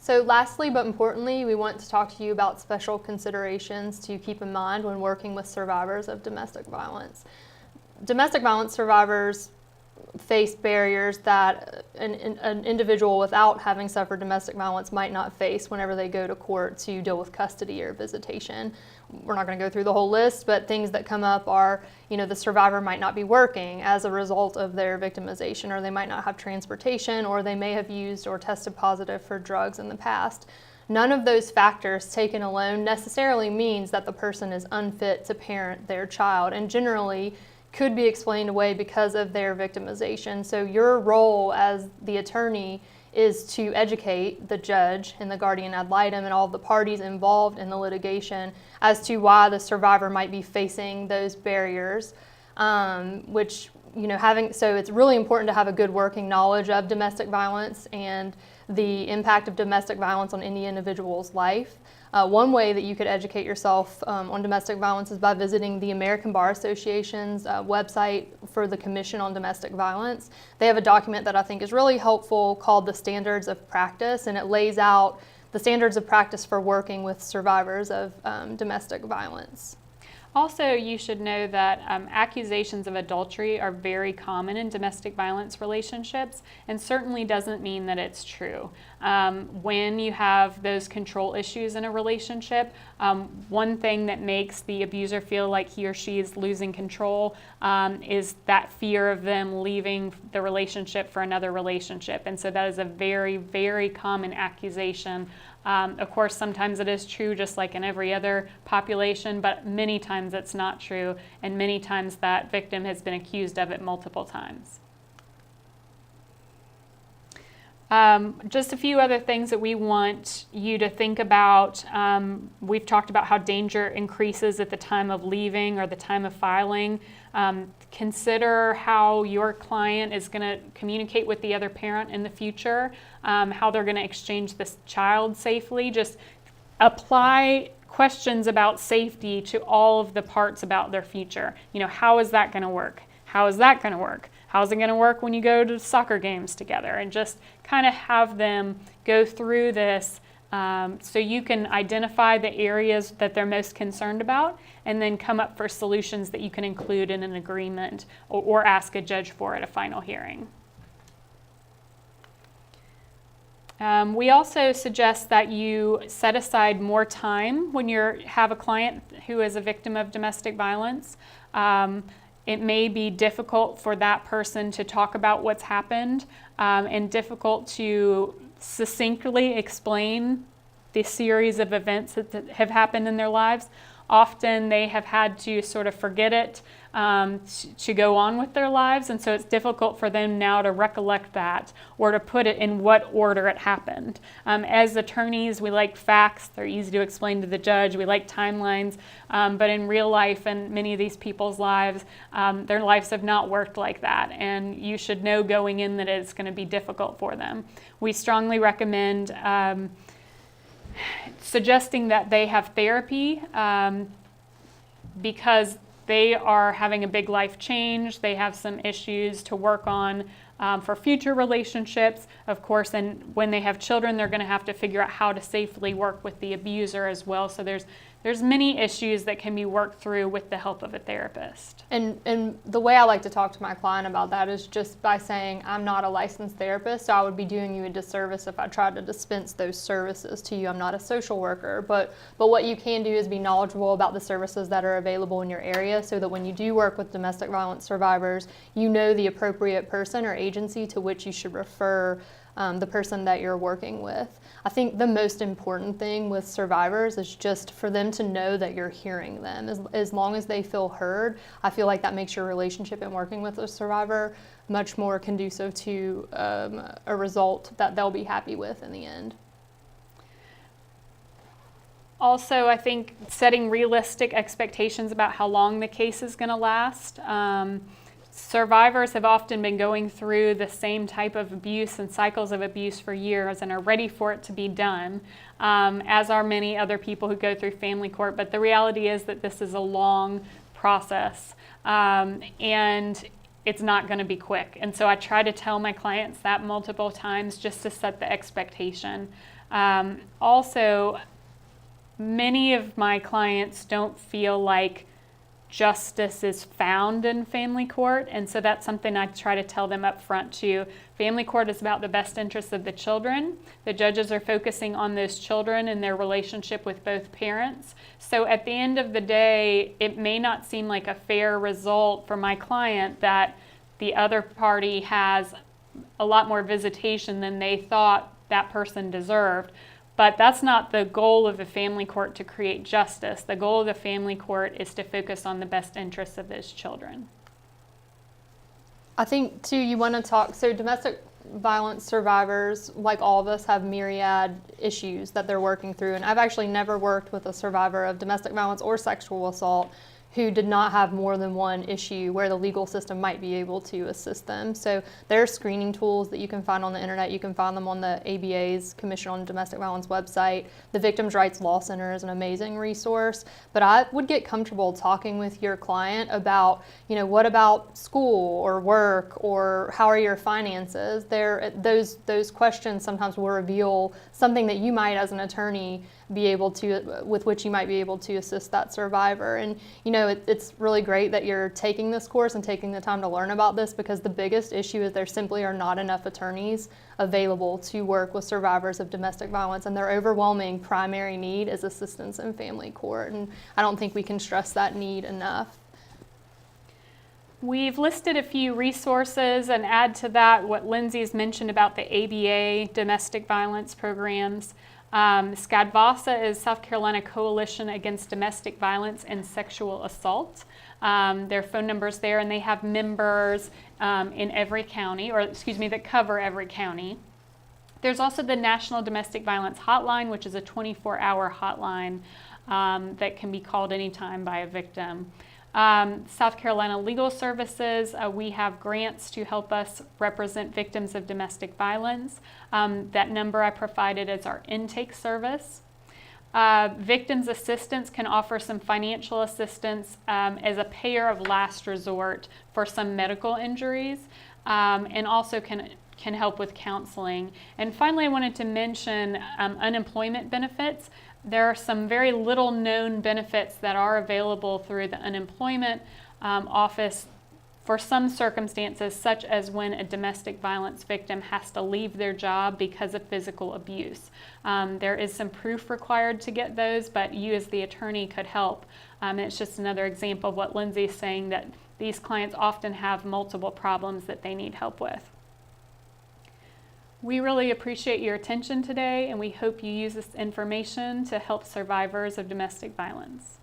So lastly, but importantly, we want to talk to you about special considerations to keep in mind when working with survivors of domestic violence. Domestic violence survivors face barriers that an individual without having suffered domestic violence might not face whenever they go to court to deal with custody or visitation. We're not going to go through the whole list, but things that come up are, the survivor might not be working as a result of their victimization, or they might not have transportation, or they may have used or tested positive for drugs in the past. None of those factors taken alone necessarily means that the person is unfit to parent their child, and generally could be explained away because of their victimization. So your role as the attorney is to educate the judge and the guardian ad litem and all of the parties involved in the litigation as to why the survivor might be facing those barriers, so it's really important to have a good working knowledge of domestic violence and the impact of domestic violence on any individual's life. One way that you could educate yourself on domestic violence is by visiting the American Bar Association's website for the Commission on Domestic Violence. They have a document that I think is really helpful called the Standards of Practice, and it lays out the standards of practice for working with survivors of domestic violence. Also, you should know that accusations of adultery are very common in domestic violence relationships, and certainly doesn't mean that it's true. When you have those control issues in a relationship, one thing that makes the abuser feel like he or she is losing control is that fear of them leaving the relationship for another relationship. And so that is a very, very common accusation. Of course, sometimes it is true, just like in every other population, but many times it's not true, and many times that victim has been accused of it multiple times. Just a few other things that we want you to think about. We've talked about how danger increases at the time of leaving or the time of filing. Consider how your client is going to communicate with the other parent in the future, how they're going to exchange this child safely. Just apply questions about safety to all of the parts about their future. How is that going to work? How is that going to work? How's it going to work when you go to soccer games together? And just kind of have them go through this so you can identify the areas that they're most concerned about, and then come up for solutions that you can include in an agreement or ask a judge for at a final hearing. We also suggest that you set aside more time when you have a client who is a victim of domestic violence. It may be difficult for that person to talk about what's happened and difficult to succinctly explain the series of events that have happened in their lives. Often they have had to sort of forget it to go on with their lives, and so it's difficult for them now to recollect that or to put it in what order it happened. As attorneys, we like facts. They're easy to explain to the judge. We like timelines, but in real life and many of these people's lives, their lives have not worked like that, and you should know going in that it's going to be difficult for them. We strongly recommend suggesting that they have therapy because they are having a big life change. They have some issues to work on for future relationships, of course, and when they have children, they're going to have to figure out how to safely work with the abuser as well. So there's many issues that can be worked through with the help of a therapist. And the way I like to talk to my client about that is just by saying, I'm not a licensed therapist, so I would be doing you a disservice if I tried to dispense those services to you. I'm not a social worker, but what you can do is be knowledgeable about the services that are available in your area so that when you do work with domestic violence survivors, you know the appropriate person or agency to which you should refer the person that you're working with. I think the most important thing with survivors is just for them to know that you're hearing them. As long as they feel heard, I feel like that makes your relationship in working with a survivor much more conducive to a result that they'll be happy with in the end. Also, I think setting realistic expectations about how long the case is going to last. Survivors have often been going through the same type of abuse and cycles of abuse for years and are ready for it to be done, as are many other people who go through family court. But the reality is that this is a long process, and it's not going to be quick. And so I try to tell my clients that multiple times just to set the expectation. Also, many of my clients don't feel like justice is found in family court, and so that's something I try to tell them up front too. Family court is about the best interests of the children. The judges are focusing on those children and their relationship with both parents. So at the end of the day, it may not seem like a fair result for my client that the other party has a lot more visitation than they thought that person deserved. But that's not the goal of the family court, to create justice. The goal of the family court is to focus on the best interests of those children. I think too, you want to talk, so domestic violence survivors, like all of us, have myriad issues that they're working through. And I've actually never worked with a survivor of domestic violence or sexual assault who did not have more than one issue where the legal system might be able to assist them. So there are screening tools that you can find on the internet. You can find them on the ABA's Commission on Domestic Violence website. The Victims' Rights Law Center is an amazing resource. But I would get comfortable talking with your client about, what about school or work, or how are your finances? Those questions sometimes will reveal something that you might, as an attorney, with which you might be able to assist that survivor. And it's really great that you're taking this course and taking the time to learn about this, because the biggest issue is there simply are not enough attorneys available to work with survivors of domestic violence, and their overwhelming primary need is assistance in family court. And I don't think we can stress that need enough. We've listed a few resources, and add to that what Lindsay's mentioned about the ABA domestic violence programs. SCADVASA is South Carolina Coalition Against Domestic Violence and Sexual Assault. Their phone number's there, and they have members in every county, that cover every county. There's also the National Domestic Violence Hotline, which is a 24-hour hotline that can be called anytime by a victim. South Carolina Legal Services, we have grants to help us represent victims of domestic violence. That number I provided is our intake service. Victims Assistance can offer some financial assistance as a payer of last resort for some medical injuries, and also can help with counseling. And finally, I wanted to mention unemployment benefits. There are some very little known benefits that are available through the unemployment office for some circumstances, such as when a domestic violence victim has to leave their job because of physical abuse. There is some proof required to get those, but you as the attorney could help. And it's just another example of what Lindsay's saying, that these clients often have multiple problems that they need help with. We really appreciate your attention today, and we hope you use this information to help survivors of domestic violence.